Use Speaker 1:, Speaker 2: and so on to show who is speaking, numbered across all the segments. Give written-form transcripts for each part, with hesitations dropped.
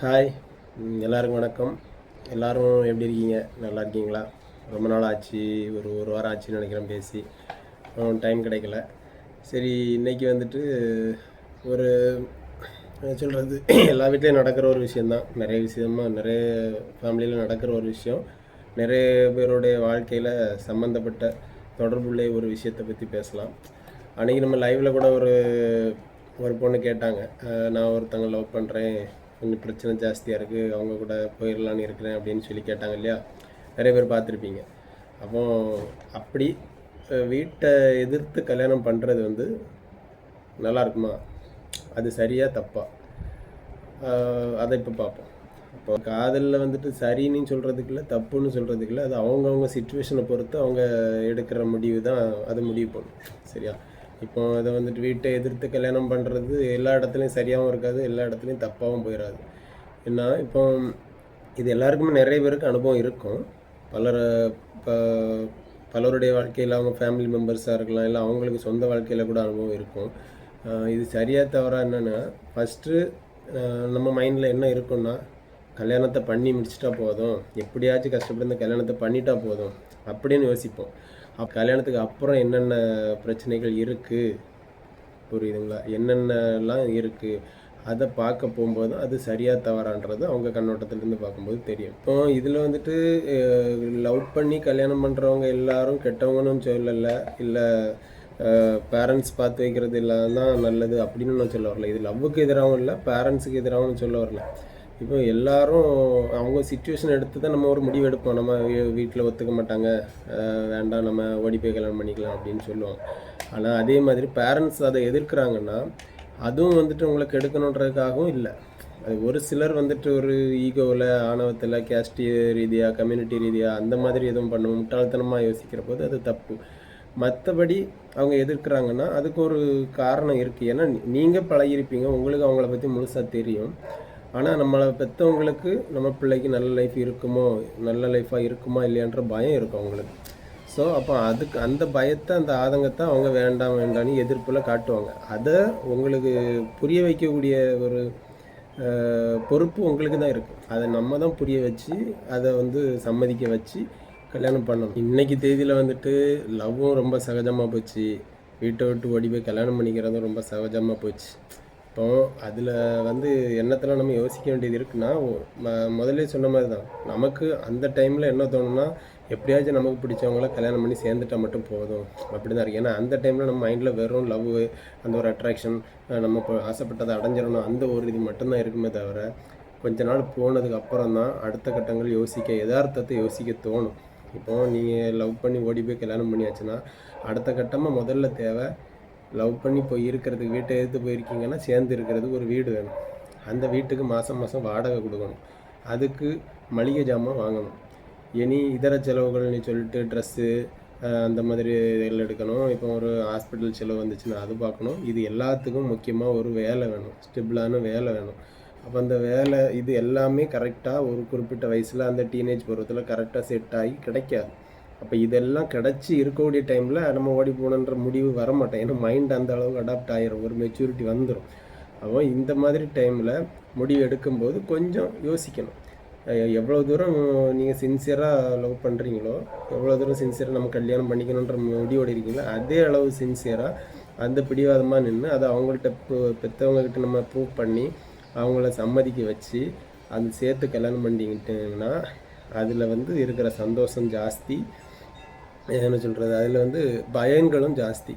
Speaker 1: Hi. எல்லாருக்கும் வணக்கம். எல்லோரும் எப்படி இருக்கீங்க? நல்லா இருக்கீங்களா? ரொம்ப நாள் ஆச்சு, ஒரு வாரம் ஆச்சுன்னு நினைக்கிறேன் பேசி. டைம் கிடைக்கல. சரி, இன்றைக்கி வந்துட்டு ஒரு சொல்கிறது எல்லா வீட்லேயும் நடக்கிற ஒரு விஷயந்தான். நிறைய ஃபேமிலியில் நடக்கிற ஒரு விஷயம். நிறைய பேருடைய வாழ்க்கையில் சம்மந்தப்பட்ட தொடர்புள்ள ஒரு விஷயத்தை பற்றி பேசலாம். அன்றைக்கி நம்ம லைவில் கூட ஒரு பொண்ணு கேட்டாங்க, நான் ஒருத்தங்க லவ் பண்ணுறேன், கொஞ்சம் பிரச்சனை ஜாஸ்தியாக இருக்குது, அவங்க கூட போயிடலான்னு இருக்கிறேன் அப்படின்னு சொல்லி கேட்டாங்க இல்லையா? நிறைய பேர் பார்த்துருப்பீங்க. அப்போ அப்படி வீட்டை எதிர்த்து கல்யாணம் பண்ணுறது வந்து நல்லா இருக்குமா? அது சரியா தப்பா? அதை இப்போ பார்ப்போம். இப்போ காதலில் வந்துட்டு சரின்னு சொல்கிறதுக்குள்ள தப்புன்னு சொல்கிறதுக்குள்ள அது அவங்கவுங்க சுச்சுவேஷனை பொறுத்து அவங்க எடுக்கிற முடிவு தான் அது முடிவு பண்ணும். சரியா? இப்போ அதை வந்துட்டு வீட்டை எதிர்த்து கல்யாணம் பண்ணுறது எல்லா இடத்துலையும் சரியாகவும் இருக்காது, எல்லா இடத்துலையும் தப்பாகவும் போயிடாது. ஏன்னா இப்போ இது எல்லாருக்குமே நிறைய பேருக்கு அனுபவம் இருக்கும். இப்போ பலருடைய வாழ்க்கையில் அவங்க ஃபேமிலி மெம்பர்ஸாக இருக்கலாம், இல்லை அவங்களுக்கு சொந்த வாழ்க்கையில் கூட அனுபவம் இருக்கும். இது சரியாக தவறா என்னென்னா, ஃபஸ்ட்டு நம்ம மைண்டில் என்ன இருக்குன்னா, கல்யாணத்தை பண்ணி முடிச்சிட்டா போதும், எப்படியாச்சும் கஷ்டப்பட்டு இந்த கல்யாணத்தை பண்ணிட்டா போதும் அப்படின்னு யோசிப்போம். கல்யாணத்துக்கு அப்புறம் என்னென்ன பிரச்சனைகள் இருக்குது, புரியுதுங்களா? என்னென்னலாம் இருக்குது, அதை பார்க்க போகும்போது அது சரியாக தவறான்றது அவங்க கண்ணோட்டத்திலேருந்து பார்க்கும்போது தெரியும். இப்போ இதில் வந்துட்டு லவ் பண்ணி கல்யாணம் பண்ணுறவங்க எல்லாரும் கெட்டவங்கன்னு சொல்லலை, இல்லை பேரண்ட்ஸ் பார்த்து வைக்கிறது இல்லாமல் தான் நல்லது அப்படின்னு நான் சொல்ல வரல. இது லவ்வுக்கு எதிராகவும் இல்லை, பேரண்ட்ஸுக்கு எதிராகவும் சொல்ல வரல. இப்போ எல்லாரும் அவங்க சுச்சுவேஷன் எடுத்து தான் நம்ம ஒரு முடிவு எடுப்போம். நம்ம வீட்டில் ஒத்துக்க மாட்டாங்க, வேண்டாம் நம்ம ஓடி போய் கல்யாணம் பண்ணிக்கலாம் அப்படின்னு சொல்லுவோம். ஆனால் அதே மாதிரி பேரண்ட்ஸ் அதை எதிர்க்கிறாங்கன்னா அதுவும் வந்துட்டு உங்களுக்கு எடுக்கணுன்றதுக்காகவும் இல்லை. அது ஒரு சிலர் வந்துட்டு ஒரு ஈகோவில், ஆணவத்தில், கேஸ்ட் ரீதியாக, கம்யூனிட்டி ரீதியாக அந்த மாதிரி எதுவும் பண்ணுவோம், முட்டாள்தனமாக யோசிக்கிற போது அது தப்பு. மற்றபடி அவங்க எதிர்க்கிறாங்கன்னா அதுக்கு ஒரு காரணம் இருக்குது. ஏன்னா நீங்கள் பழகிருப்பீங்க, உங்களுக்கு அவங்கள பற்றி முழுசாக தெரியும். ஆனால் நம்மளை பெற்றவங்களுக்கு நம்ம பிள்ளைக்கு நல்ல லைஃப் இருக்குமோ, நல்ல லைஃபாக இருக்குமா இல்லையான்ற பயம் இருக்கும் அவங்களுக்கு. ஸோ அப்போ அதுக்கு அந்த பயத்தை, அந்த ஆதங்கத்தை அவங்க வேண்டாம் வேண்டான்னு எதிர்ப்பில் காட்டுவாங்க. அதை உங்களுக்கு புரிய வைக்கக்கூடிய ஒரு பொறுப்பு உங்களுக்கு தான் இருக்குது. அதை நம்ம தான் புரிய வச்சு அதை சம்மதிக்க வச்சு கல்யாணம் பண்ணணும். இன்றைக்கி தேதியில் வந்துட்டு லவ்வும் ரொம்ப சகஜமாக போச்சு, வீட்டை விட்டு ஓடி போய் கல்யாணம் பண்ணிக்கிறதும் ரொம்ப சகஜமாக போச்சு. இப்போ அதில் எண்ணத்தில் நம்ம யோசிக்க வேண்டியது இருக்குன்னா, முதல்ல சொன்ன மாதிரி தான், நமக்கு அந்த டைமில் என்ன தோணுன்னா, எப்படியாச்சும் நமக்கு பிடிச்சவங்கள கல்யாணம் பண்ணி சேர்ந்துட்டால் மட்டும் போதும் அப்படி தான் இருக்குது. ஏன்னா அந்த டைமில் நம்ம மைண்டில் வெறும் லவ், அந்த ஒரு அட்ராக்ஷன், நம்ம இப்போ ஆசைப்பட்டதை அடைஞ்சிடணும், அந்த ஒரு இது மட்டும்தான் இருக்குமே தவிர, கொஞ்ச நாள் போனதுக்கு அப்புறம் தான் அடுத்த கட்டங்கள் யதார்த்தத்தை யோசிக்க தோணும். இப்போது நீங்கள் லவ் பண்ணி ஓடி போய் கல்யாணம் பண்ணியாச்சுன்னா அடுத்த கட்டமாக முதல்ல தேவை, லவ் பண்ணி போய் இருக்கிறதுக்கு, வீட்டை எடுத்து போயிருக்கீங்கன்னா சேர்ந்து இருக்கிறதுக்கு ஒரு வீடு வேணும். அந்த வீட்டுக்கு மாதம் வாடகை கொடுக்கணும், அதுக்கு மளிகை ஜாமான் வாங்கணும், இனி இதர செலவுகள்னு சொல்லிட்டு ட்ரெஸ்ஸு அந்த மாதிரி இதில் எடுக்கணும். இப்போ ஒரு ஹாஸ்பிட்டல் செலவு வந்துச்சுன்னா அது பார்க்கணும். இது எல்லாத்துக்கும் முக்கியமாக ஒரு வேலை வேணும், ஸ்டெபிளான வேலை வேணும். அப்போ அந்த வேலை இது எல்லாமே கரெக்டாக ஒரு குறிப்பிட்ட வயசில், அந்த டீனேஜ் பருவத்தில் கரெக்டாக செட் ஆகி கிடைக்காது. அப்போ இதெல்லாம் கிடச்சி இருக்கக்கூடிய டைமில் நம்ம ஓடி போகணுன்ற முடிவு வரமாட்டேன். ஏன்னா மைண்ட் அந்த அளவுக்கு அடாப்ட் ஆகிரும், ஒரு மெச்சூரிட்டி வந்துடும். அப்போ இந்த மாதிரி டைமில் முடிவு எடுக்கும்போது கொஞ்சம் யோசிக்கணும். எவ்வளோ தூரம் நீங்கள் சின்சியராக லவ் பண்ணுறீங்களோ, எவ்வளோ தூரம் சின்சியராக நம்ம கல்யாணம் பண்ணிக்கணுன்ற முடிவோடு இருக்கீங்களோ, அதே அளவு சின்சியராக அந்த பிடிவாதமாக நின்று அதை அவங்கள்ட்ட பெற்றவங்கக்கிட்ட நம்ம ப்ரூவ் பண்ணி அவங்கள சம்மதிக்க வச்சு அந்த சேர்த்து கல்யாணம் பண்ணிக்கிட்டிங்கன்னா அதில் இருக்கிற சந்தோஷம் ஜாஸ்தி. என்ன சொல்கிறது, அதில் பயங்களும் ஜாஸ்தி.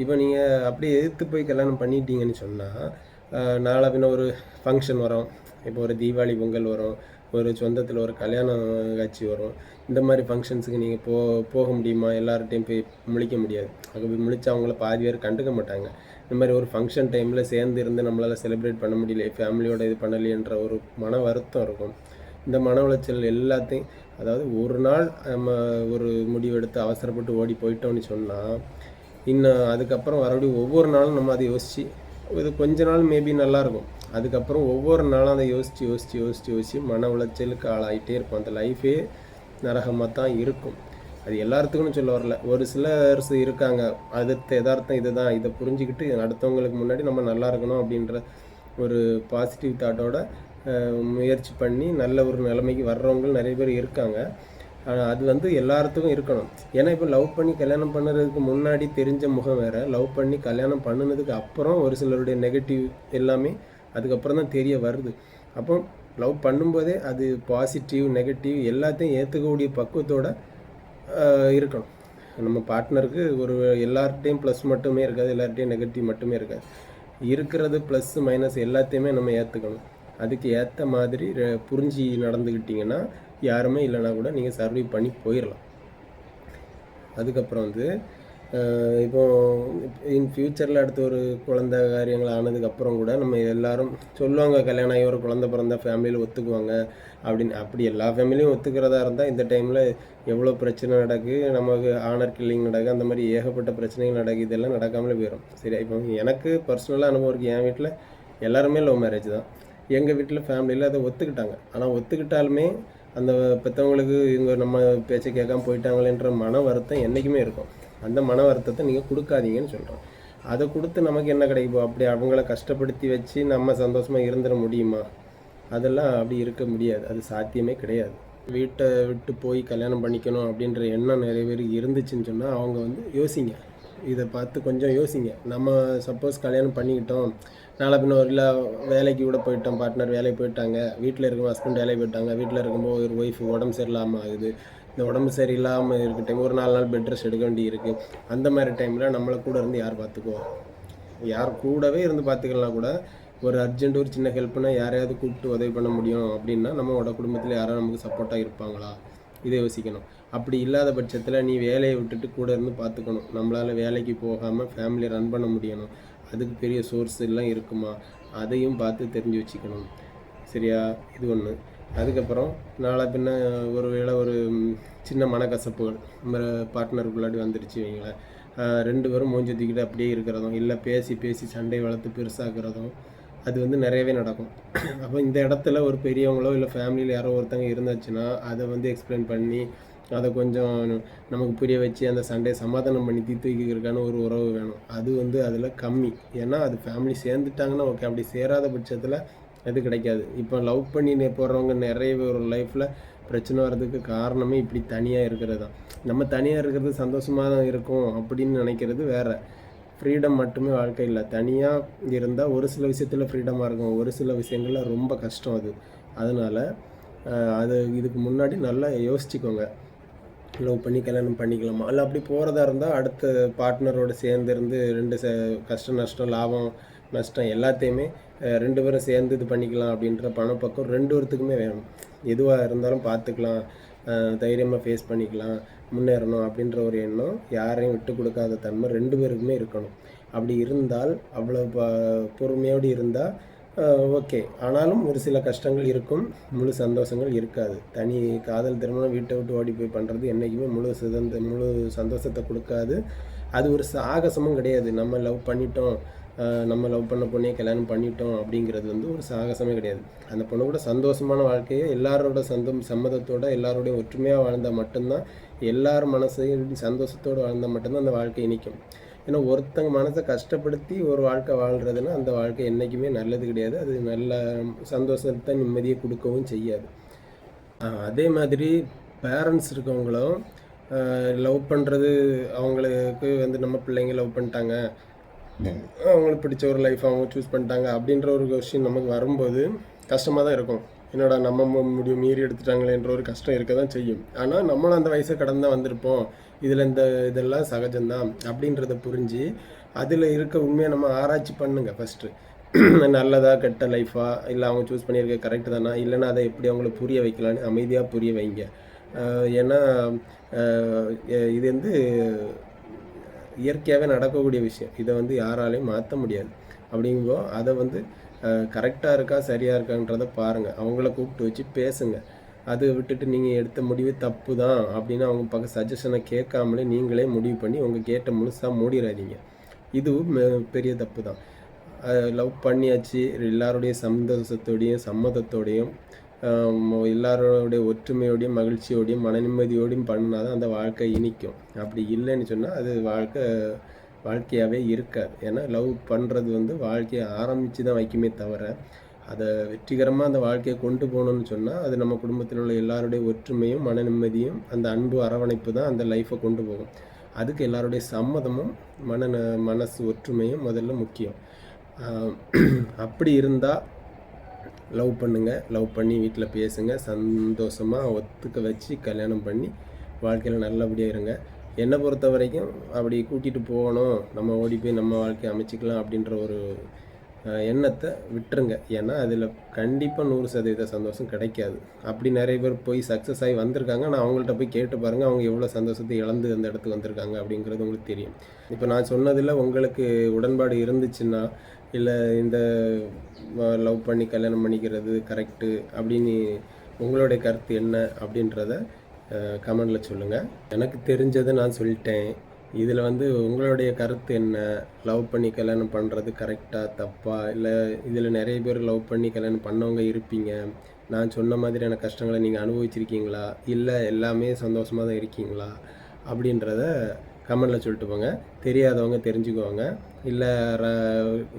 Speaker 1: இப்போ நீங்கள் அப்படியே எதிர்த்து போய் கல்யாணம் பண்ணிட்டீங்கன்னு சொன்னால், நாளை பின்ன ஒரு ஃபங்க்ஷன் வரும், இப்போ ஒரு தீபாவளி பொங்கல் வரும், ஒரு சொந்தத்தில் ஒரு கல்யாணம் காட்சி வரும். இந்த மாதிரி ஃபங்க்ஷன்ஸுக்கு நீங்கள் போக முடியுமா? எல்லார்ட்டையும் போய் முழிக்க முடியாது. அங்கே போய் முழிச்சா அவங்கள பாதி பேர் கண்டுக்க மாட்டாங்க. இந்த மாதிரி ஒரு ஃபங்க்ஷன் டைமில் சேர்ந்து இருந்து நம்மளால் செலிப்ரேட் பண்ண முடியல, ஃபேமிலியோட இது பண்ணலையன்ற ஒரு மன வருத்தம் இருக்கும். இந்த மன உளைச்சல் எல்லாத்தையும், அதாவது ஒரு நாள் நம்ம ஒரு முடிவெடுத்து அவசரப்பட்டு ஓடி போயிட்டோம்னு சொன்னால், இன்னும் அதுக்கப்புறம் மறுபடியும் ஒவ்வொரு நாளும் நம்ம அதை யோசித்து, இது கொஞ்ச நாள் மேபி நல்லாயிருக்கும், அதுக்கப்புறம் ஒவ்வொரு நாளும் அதை யோசித்து மன உளைச்சலுக்கு ஆளாகிட்டே இருக்கும். அந்த லைஃபே நரகமாக தான் இருக்கும். அது எல்லாத்துக்குன்னு சொல்ல வரல, ஒரு சிலர் இருக்காங்க அடுத்த யதார்த்தம் இதுதான், இதை புரிஞ்சுக்கிட்டு அடுத்தவங்களுக்கு முன்னாடி நம்ம நல்லா இருக்கணும் அப்படின்ற ஒரு பாசிட்டிவ் தாட்டோட முயற்சி பண்ணி நல்ல ஒரு நிலைமைக்கு வர்றவங்களும் நிறைய பேர் இருக்காங்க. ஆனால் அது வந்து எல்லாத்துக்கும் இருக்கணும். ஏன்னா இப்போ லவ் பண்ணி கல்யாணம் பண்ணுறதுக்கு முன்னாடி தெரிஞ்ச முகம் வேறு, லவ் பண்ணி கல்யாணம் பண்ணினதுக்கு அப்புறம் ஒரு சிலருடைய நெகட்டிவ் எல்லாமே அதுக்கப்புறம் தான் தெரிய வருது. அப்போ லவ் பண்ணும்போதே அது பாசிட்டிவ் நெகட்டிவ் எல்லாத்தையும் ஏற்றுக்கக்கூடிய பக்குவத்தோடு இருக்கணும். நம்ம பார்ட்னருக்கு ஒரு எல்லார்ட்டையும் ப்ளஸ் மட்டுமே இருக்காது, எல்லார்ட்டையும் நெகட்டிவ் மட்டுமே இருக்காது. இருக்கிறது ப்ளஸ் மைனஸ் எல்லாத்தையுமே நம்ம ஏற்றுக்கணும். அதுக்கு ஏற்ற மாதிரி புரிஞ்சு நடந்துக்கிட்டிங்கன்னா யாருமே இல்லைனா கூட நீங்கள் சர்வை பண்ணி போயிடலாம். அதுக்கப்புறம் வந்து இப்போ இன் ஃப்யூச்சரில் அடுத்த ஒரு குழந்தை காரியங்கள் ஆனதுக்கப்புறம் கூட நம்ம எல்லோரும் சொல்லுவாங்க, கல்யாணம் ஆகி ஒரு குழந்தை பிறந்த ஃபேமிலியில் ஒத்துக்குவாங்க அப்படின்னு. அப்படி எல்லா ஃபேமிலியும் ஒத்துக்கிறதா இருந்தால் இந்த டைமில் எவ்வளோ பிரச்சனை நடக்குது, நமக்கு ஆனர் கில்லிங் நடக்குது, அந்த மாதிரி ஏகப்பட்ட பிரச்சனைகள் நடக்குது. இதெல்லாம் நடக்காமலே போயிடும். சரி, இப்போ எனக்கு பர்சனலாக அனுபவம் இருக்குது. என் வீட்டில் எல்லாருமே லவ் மேரேஜ் தான். எங்கள் வீட்டில் ஃபேமிலியில் அதை ஒத்துக்கிட்டாங்க. ஆனால் ஒத்துக்கிட்டாலுமே அந்த பெற்றவங்களுக்கு இவங்க நம்ம பேச்சை கேட்காம போயிட்டாங்களேன்ற மன வருத்தம் என்றைக்குமே இருக்கும். அந்த மன வருத்தத்தை நீங்கள் கொடுக்காதீங்கன்னு சொல்கிறோம். அதை கொடுத்து நமக்கு என்ன கிடைக்கும்? அப்படி அவங்கள கஷ்டப்படுத்தி வச்சு நம்ம சந்தோஷமாக இருந்துட முடியுமா? அதெல்லாம் அப்படி இருக்க முடியாது. அது சாத்தியமே கிடையாது. வீட்டை விட்டு போய் கல்யாணம் பண்ணிக்கணும் அப்படின்ற எண்ணம் நிறைய பேர் இருந்துச்சுன்னு சொன்னால் அவங்க வந்து யோசிங்க, இதை பார்த்து கொஞ்சம் யோசிங்க. நம்ம சப்போஸ் கல்யாணம் பண்ணிக்கிட்டோம், நாளை பின்ன ஒரு இல்லை வேலைக்கு கூட போயிட்டோம், பார்ட்னர் வேலைக்கு போயிட்டாங்க, வீட்டில் இருக்கும் ஹஸ்பண்ட் வேலைக்கு போயிட்டாங்க, வீட்டில் இருக்கும்போது ஒரு ஒய்ஃப் உடம்பு சரியில்லாமல் ஆகுது. இந்த உடம்பு சரியில்லாமல் இருக்க டைம் ஒரு 4 நாள் பெட் ரெஸ்ட் எடுக்க வேண்டி இருக்குது. அந்த மாதிரி டைமில் நம்மளை கூட இருந்து யார் பார்த்துக்குவோம்? யார் கூடவே இருந்து பார்த்துக்கலாம் கூட ஒரு அர்ஜென்ட் ஒரு சின்ன ஹெல்ப்னால் யாரையாவது கூப்பிட்டு உதவி பண்ண முடியும் அப்படின்னா நம்மளோட குடும்பத்தில் யாராவது நமக்கு சப்போர்ட்டாக இருப்பாங்களா? இதை யோசிக்கணும். அப்படி இல்லாத பட்சத்தில் நீ வேலையை விட்டுட்டு கூட இருந்து பார்த்துக்கணும். நம்மளால் வேலைக்கு போகாமல் ஃபேமிலியை ரன் பண்ண முடியணும். அதுக்கு பெரிய சோர்ஸ் எல்லாம் இருக்குமா? அதையும் பார்த்து தெரிஞ்சு வச்சுக்கணும். சரியா? இது ஒன்று. அதுக்கப்புறம் நாளை பின்ன ஒரு வேளை ஒரு சின்ன மனக்கசப்புகள் நம்ம பார்ட்னருக்குள்ளாடி வந்துடுச்சு வைங்களேன், 2 பேரும் மூஞ்சி தூக்கிட்டு அப்படியே இருக்கிறதும், இல்லை பேசி பேசி சண்டை வளர்த்து பெருசாக்குறதும், அது வந்து நிறையவே நடக்கும். அப்போ இந்த இடத்துல ஒரு பெரியவங்களோ இல்லை ஃபேமிலியில் யாரோ ஒருத்தங்க இருந்தாச்சுன்னா அதை வந்து எக்ஸ்பிளைன் பண்ணி அதை கொஞ்சம் நமக்கு புரிய வச்சு அந்த சண்டையை சமாதானம் பண்ணி தீர்த்து வைக்கிறதுக்கான ஒரு உறவு வேணும். அது வந்து அதில் கம்மி. ஏன்னா அது ஃபேமிலி சேர்ந்துட்டாங்கன்னா ஓகே, அப்படி சேராத பட்சத்தில் அது கிடைக்காது. இப்போ லவ் பண்ணி போடுறவங்க நிறைய ஒரு லைஃப்பில் பிரச்சனை வர்றதுக்கு காரணமே இப்படி தனியாக இருக்கிறது தான். நம்ம தனியாக இருக்கிறது சந்தோஷமாக தான் இருக்கும் அப்படின்னு நினைக்கிறது வேறு. ஃப்ரீடம் மட்டுமே வாழ்க்கை இல்லை. தனியாக இருந்தால் ஒரு சில விஷயத்தில் ஃப்ரீடமாக இருக்கும், ஒரு சில விஷயங்களில் ரொம்ப கஷ்டம் அது. அதனால் அது இதுக்கு முன்னாடி நல்லா யோசிச்சுக்கோங்க. லவ் பண்ணி கல்யாணம் பண்ணிக்கலாமா, இல்லை அப்படி போகிறதா இருந்தால் அடுத்த பார்ட்னரோடு சேர்ந்துருந்து 2 கஷ்டம் நஷ்டம் லாபம் நஷ்டம் எல்லாத்தையுமே 2 பேரும் சேர்ந்து இது பண்ணிக்கலாம் அப்படின்ற பணப்பக்கம் 2 பேர்த்துக்குமே வேணும். எதுவாக இருந்தாலும் பார்த்துக்கலாம், தைரியமாக ஃபேஸ் பண்ணிக்கலாம், முன்னேறணும் அப்படின்ற ஒரு எண்ணம், யாரையும் விட்டு கொடுக்காத தன்மை 2 பேருக்குமே இருக்கணும். அப்படி இருந்தால் அவ்வளோ பொறுமையோடு இருந்தால் ஓகே. ஆனாலும் ஒரு சில கஷ்டங்கள் இருக்கும், முழு சந்தோஷங்கள் இருக்காது. தனி காதல் திருமணம் வீட்டை விட்டு ஓடி போய் பண்ணுறது என்றைக்குமே முழு சந்தோஷத்தை கொடுக்காது. அது ஒரு சாகசமும் கிடையாது. நம்ம லவ் பண்ணிட்டோம், நம்ம லவ் பண்ண பொண்ணே கல்யாணம் பண்ணிட்டோம் அப்படிங்கிறது வந்து ஒரு சாகசமே கிடையாது. அந்த பொண்ணு கூட சந்தோஷமான வாழ்க்கையை எல்லாரோட சம்மதத்தோடு எல்லாரோடையும் ஒற்றுமையாக வாழ்ந்தால் மட்டும்தான், எல்லார் மனசையும் சந்தோஷத்தோடு வாழ்ந்தால் மட்டும்தான் அந்த வாழ்க்கை இனிக்கும். ஏன்னா ஒருத்தங்க மனசை கஷ்டப்படுத்தி ஒரு வாழ்க்கை வாழ்கிறதுனா அந்த வாழ்க்கை என்றைக்குமே நல்லது கிடையாது. அது நல்ல சந்தோஷத்தை நிம்மதியை கொடுக்கவும் செய்யாது. அதே மாதிரி பேரண்ட்ஸ் இருக்கவங்களும் லவ் பண்ணுறது, அவங்களுக்கு வந்து நம்ம பிள்ளைங்க லவ் பண்ணிட்டாங்க, அவங்களுக்கு பிடிச்ச ஒரு லைஃப் அவங்க சூஸ் பண்ணிட்டாங்க அப்படின்ற ஒரு கொஸ்டின் நமக்கு வரும்போது கஷ்டமாக தான் இருக்கும். என்னோட நம்ம முடியும் மீறி எடுத்துட்டாங்களேன்ற ஒரு கஷ்டம் இருக்க தான் செய்யும். ஆனால் நம்மளும் அந்த வயசை கடந்து தான் வந்திருப்போம், இதில் இதெல்லாம் சகஜம்தான் அப்படின்றத புரிஞ்சு அதில் இருக்க உண்மையை நம்ம ஆராய்ச்சி பண்ணுங்கள் ஃபஸ்ட்டு. நல்லதா கெட்ட லைஃபா, இல்லை அவங்க சூஸ் பண்ணியிருக்க கரெக்டு தானா, இல்லைன்னா அதை எப்படி அவங்கள புரிய வைக்கலான்னு அமைதியாக புரிய வைங்க. ஏன்னா இது வந்து இயற்கையாகவே நடக்கக்கூடிய விஷயம். இதை வந்து யாராலையும் மாற்ற முடியாது. அப்படிங்கும்போது அதை வந்து கரெக்டாக இருக்கா சரியாக இருக்கான்றதை பாருங்கள், அவங்கள கூப்பிட்டு வச்சு பேசுங்க. அதை விட்டுட்டு நீங்கள் எடுத்த முடிவு தப்பு தான் அப்படின்னு அவங்க பக்கம் சஜஷனை கேட்காமலே நீங்களே முடிவு பண்ணி உங்கள் கேட்ட முழுசாக மூடிடாதீங்க. இதுவும் பெரிய தப்பு தான். லவ் பண்ணியாச்சு, எல்லாருடைய சந்தோஷத்தோடையும் சம்மதத்தோடையும் எல்லாரோடைய ஒற்றுமையோடையும் மகிழ்ச்சியோடையும் மன நிம்மதியோடையும் பண்ணால் தான் அந்த வாழ்க்கை இனிக்கும். அப்படி இல்லைன்னு சொன்னால் அது வாழ்க்கையாகவே இருக்காது. ஏன்னா லவ் பண்ணுறது வந்து வாழ்க்கையை ஆரம்பித்து தான் வைக்குமே தவிர அதை வெற்றிகரமாக அந்த வாழ்க்கையை கொண்டு போகணும்னு சொன்னால் அது நம்ம குடும்பத்தில் உள்ள எல்லாருடைய ஒற்றுமையும் மன நிம்மதியும் அந்த அன்பு அரவணைப்பு தான் அந்த லைஃப்பை கொண்டு போகும். அதுக்கு எல்லாருடைய சம்மதமும் மனசு ஒற்றுமையும் முதல்ல முக்கியம். அப்படி இருந்தால் லவ் பண்ணுங்கள், லவ் பண்ணி வீட்டில் பேசுங்க, சந்தோஷமாக ஒத்துக்க வச்சு கல்யாணம் பண்ணி வாழ்க்கையில் நல்லபடியாக இருங்க. என்னை பொறுத்த வரைக்கும் அப்படி கூட்டிகிட்டு போகணும், நம்ம ஓடி போய் நம்ம வாழ்க்கையை அமைச்சிக்கலாம் அப்படின்ற ஒரு எண்ணத்தை விட்டுருங்க. ஏன்னா அதில் கண்டிப்பாக 100% சந்தோஷம் கிடைக்காது. அப்படி நிறைய பேர் போய் சக்ஸஸ் ஆகி வந்திருக்காங்க. நான் அவங்கள்ட்ட போய் கேட்டு பாருங்கள், அவங்க எவ்வளோ சந்தோஷத்தை இழந்து அந்த இடத்துக்கு வந்திருக்காங்க அப்படிங்கிறது உங்களுக்கு தெரியும். இப்போ நான் சொன்னதில் உங்களுக்கு உடன்பாடு இருந்துச்சுன்னா, இல்லை இந்த லவ் பண்ணி கல்யாணம் பண்ணிக்கிறது கரெக்டு அப்படின்னு உங்களுடைய கருத்து என்ன அப்படின்றத கமெண்டில் சொல்லுங்கள். எனக்கு தெரிஞ்சதை நான் சொல்லிட்டேன். இதில் உங்களுடைய கருத்து என்ன? லவ் பண்ணி கல்யாணம் பண்ணுறது கரெக்டாக தப்பா? இல்லை இதில் நிறைய பேர் லவ் பண்ணி கல்யாணம் பண்ணவங்க இருப்பீங்க. நான் சொன்ன மாதிரியான கஷ்டங்களை நீங்கள் அனுபவிச்சிருக்கீங்களா? இல்லை எல்லாமே சந்தோஷமாக தான் இருக்கீங்களா? அப்படின்றத கமெண்டில் சொல்லிட்டு போங்க. தெரியாதவங்க தெரிஞ்சுக்குவாங்க. இல்லை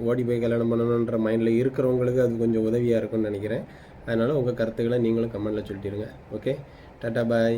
Speaker 1: ஓடி போய் கல்யாணம் பண்ணணுன்ற மைண்டில் இருக்கிறவங்களுக்கு அது கொஞ்சம் உதவியாக இருக்கும்னு நினைக்கிறேன். அதனால் உங்கள் கருத்துக்களை நீங்களும் கமெண்டில் சொல்லிட்டுருங்க. ஓகே, டாட்டா பாய்.